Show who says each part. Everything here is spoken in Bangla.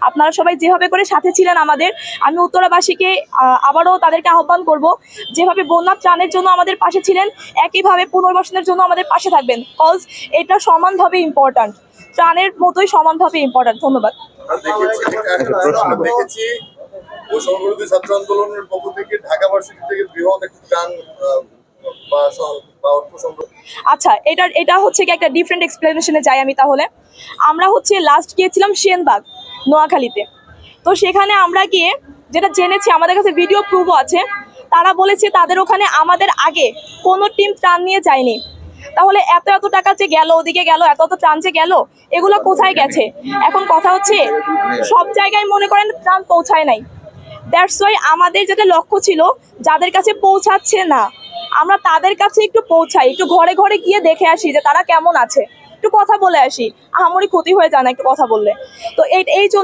Speaker 1: আপনারা সবাই যেভাবে করে সাথে ছিলেন আমাদের, আমি উত্তরাবাসীকে আবারও তাদেরকে আহ্বান করব, যেভাবে বন্যা ত্রাণের জন্য আমাদের পাশে ছিলেন একইভাবে পুনর্বাসনের জন্য আমাদের পাশে থাকবেন, কজ এটা সমানভাবে ইম্পর্ট্যান্ট, ত্রাণের মতোই সমানভাবে ইম্পর্ট্যান্ট। ধন্যবাদ।
Speaker 2: দেখেছি বৈষম্যবিরোধী ছাত্র আন্দোলনের পক্ষ থেকে ঢাকা ভার্সিটি থেকে বৃহৎ একটা ত্রাণ
Speaker 1: আচ্ছা, এটা হচ্ছে কি একটা ডিফারেন্ট এক্সপ্লেনেশনে যাই আমি। তাহলে আমরা হচ্ছে লাস্ট গিয়েছিলাম সেনবাগ, নোয়াখালীতে। তো সেখানে আমরা গিয়ে যেটা জেনেছি, আমাদের কাছে ভিডিও প্রুফও আছে, তারা বলেছে তাদের ওখানে আমাদের আগে কোনো টিম ত্রাণ নিয়ে যায়নি। তাহলে এত এত টাকা যে গেল, ওদিকে গেল, এত এত ত্রাণ যে গেল, এগুলো কোথায় গেছে? এখন কথা হচ্ছে সব জায়গায় মনে করেন ত্রাণ পৌঁছায় নাই। দ্যাটস ওয়াই আমাদের যেটা লক্ষ্য ছিল, যাদের কাছে পৌঁছাচ্ছে না আমরা তাদের কাছে একটু পৌঁছাই, একটু ঘরে ঘরে গিয়ে দেখে আসি যে তারা কেমন আছে, একটু কথা বলে আসি, আহামরি ক্ষতি হয়ে যায় না একটু কথা বললে। তো এই